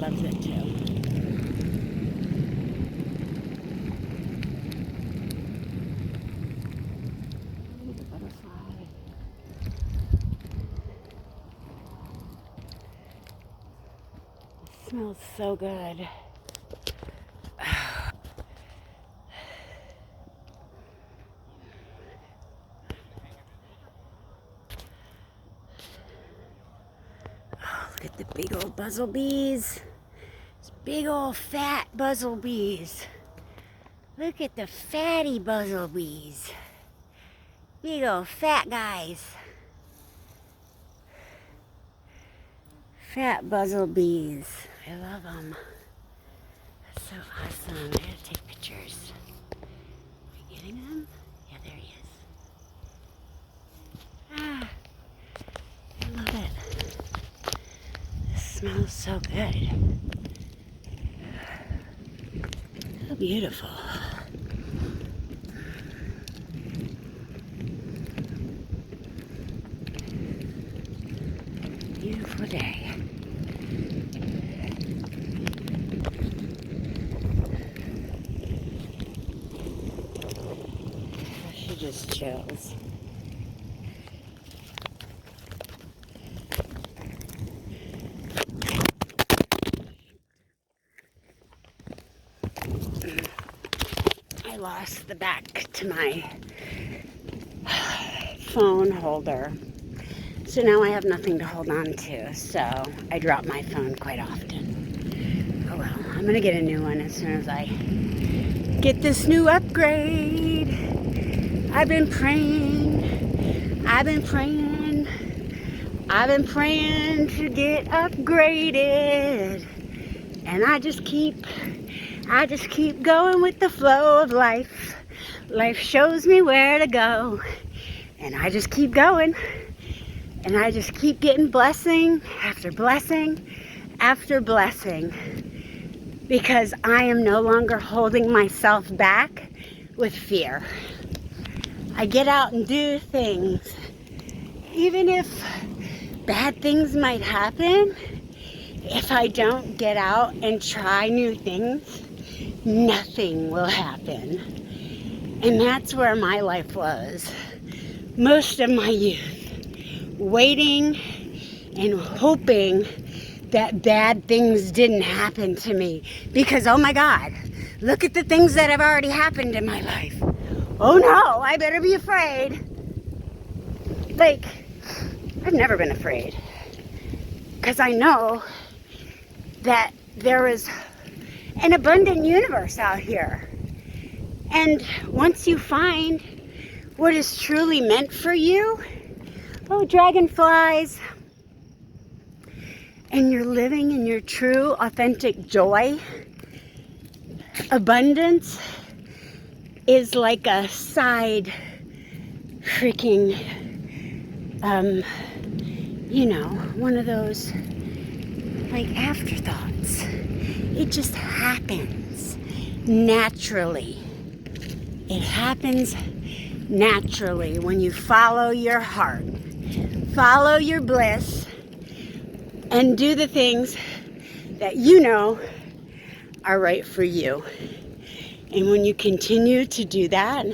loves it too. Look at the butterfly. It smells so good. Look at the big old buzzlebees. It's big old fat buzzlebees. Look at the fatty buzzlebees. Big old fat guys. Fat buzzlebees. I love them. That's so awesome. I gotta take pictures. Are you getting them? Yeah, there he is. Ah, I love it. This smells so good. So beautiful. Beautiful day. She just chills. I lost the back to my phone holder. So now I have nothing to hold on to, so I drop my phone quite often. Oh well, I'm gonna get a new one as soon as I get this new upgrade. I've been praying to get upgraded. And I just keep going with the flow of life. Life shows me where to go. And I just keep going. And I just keep getting blessing after blessing after blessing. Because I am no longer holding myself back with fear. I get out and do things. Even if bad things might happen, if I don't get out and try new things, nothing will happen. And that's where my life was. Most of my youth. Waiting and hoping that bad things didn't happen to me. Because, oh my God, look at the things that have already happened in my life. Oh no, I better be afraid. Like, I've never been afraid. Because I know that there is an abundant universe out here. And once you find what is truly meant for you, oh, dragonflies, and you're living in your true, authentic joy, abundance is like a side freaking, one of those like afterthoughts. It just happens naturally. It happens naturally when you follow your heart, follow your bliss, and do the things that you know are right for you. And when you continue to do that,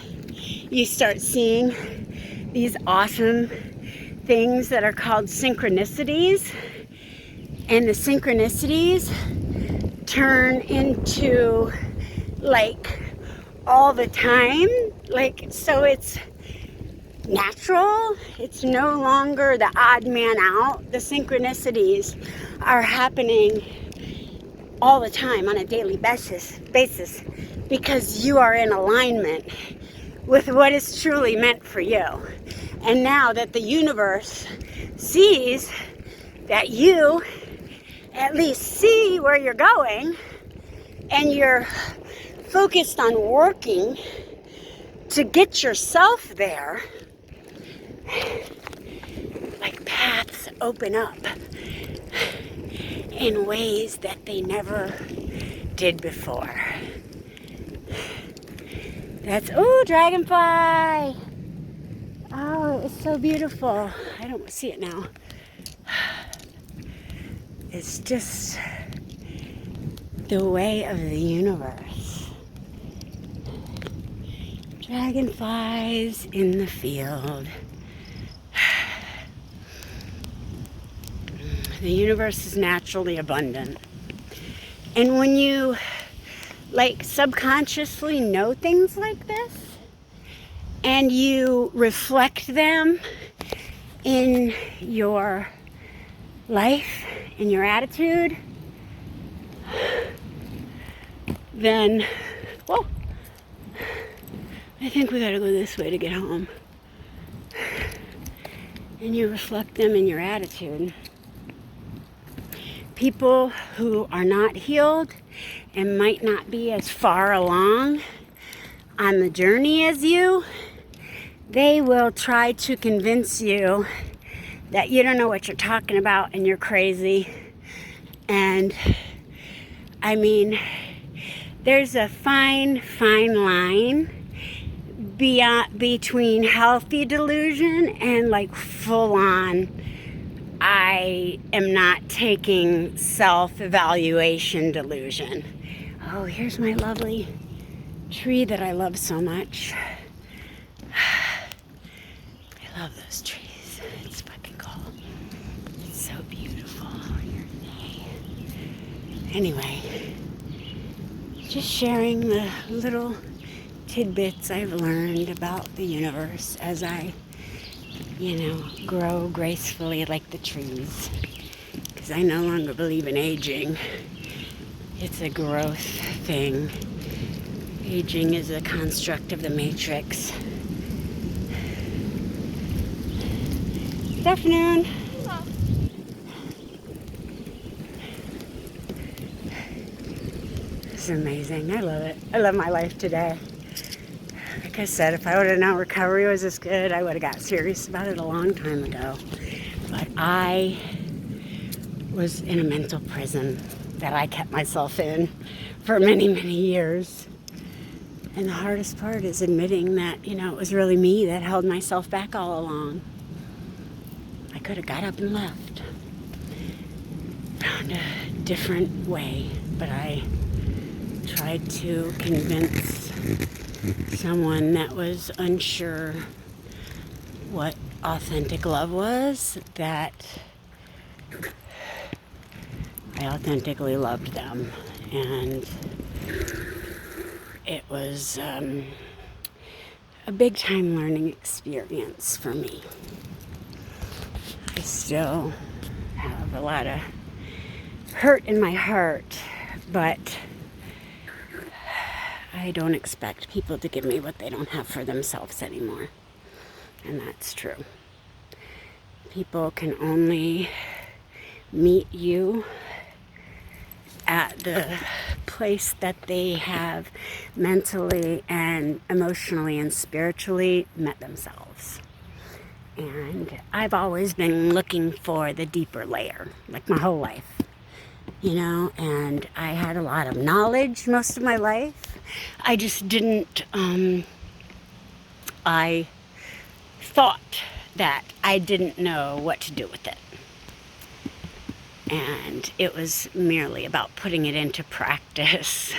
you start seeing these awesome things that are called synchronicities. And the synchronicities turn into like all the time. Like, so it's natural. It's no longer the odd man out. The synchronicities are happening all the time on a daily basis because you are in alignment with what is truly meant for you. And now that the universe sees that you at least see where you're going and you're focused on working to get yourself there, like paths open up in ways that they never did before. That's, oh, dragonfly. Oh, it's so beautiful. I don't see it now. It's just the way of the universe. Dragonflies in the field. The universe is naturally abundant. And when you like subconsciously know things like this and you reflect them in your life, in your attitude, then, whoa, I think we gotta go this way to get home. And you reflect them in your attitude. People who are not healed and might not be as far along on the journey as you, they will try to convince you that you don't know what you're talking about and you're crazy. And I mean, there's a fine line between healthy delusion and like full on, I am not taking self-evaluation delusion. Oh, here's my lovely tree that I love so much. I love those trees. It's fucking cool. It's so beautiful. Anyway, just sharing the little tidbits I've learned about the universe as I, grow gracefully like the trees. Because I no longer believe in aging. It's a growth thing. Aging is a construct of the matrix. Good afternoon. Hello. This is amazing. I love it. I love my life today. Like I said, if I would have known recovery was this good, I would have got serious about it a long time ago. But I was in a mental prison that I kept myself in for many, many years. And the hardest part is admitting that, it was really me that held myself back all along. I could have got up and left. Found a different way, but I tried to convince someone that was unsure what authentic love was that I authentically loved them. And it was a big time learning experience for me. I still have a lot of hurt in my heart, but I don't expect people to give me what they don't have for themselves anymore. And that's true. People can only meet you at the place that they have mentally and emotionally and spiritually met themselves. And I've always been looking for the deeper layer, like my whole life. And I had a lot of knowledge most of my life. I just didn't, I thought that I didn't know what to do with it. And it was merely about putting it into practice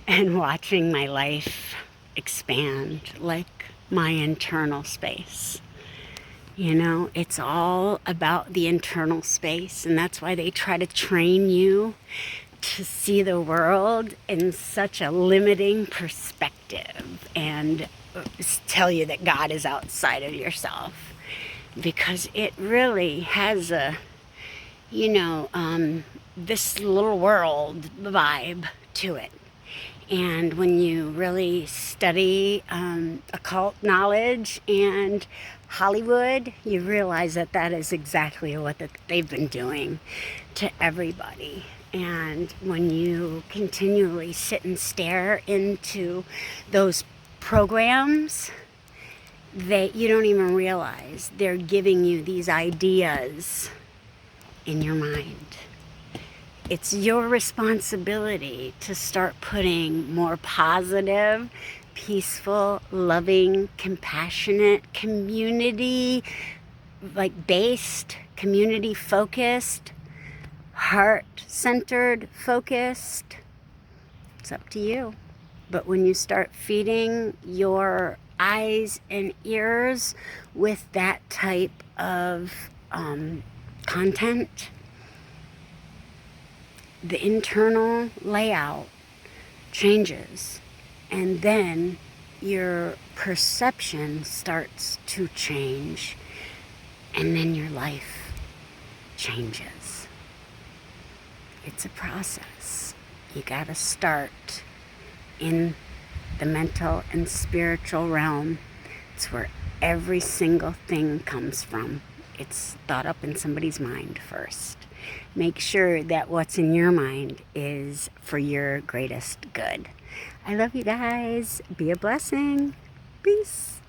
and watching my life expand like my internal space. It's all about the internal space, and that's why they try to train you to see the world in such a limiting perspective and tell you that God is outside of yourself, because it really has a, this little world vibe to it. And when you really study occult knowledge and Hollywood, you realize that that is exactly what they've been doing to everybody. And when you continually sit and stare into those programs, you don't even realize they're giving you these ideas in your mind. It's your responsibility to start putting more positive, peaceful, loving, compassionate, community based, community focused, heart centered focused It's up to you. But when you start feeding your eyes and ears with that type of content, the internal layout changes, and then your perception starts to change, and then your life changes. It's a process. You gotta start in the mental and spiritual realm. It's where every single thing comes from. It's thought up in somebody's mind first. Make sure that what's in your mind is for your greatest good. I love you guys. Be a blessing. Peace.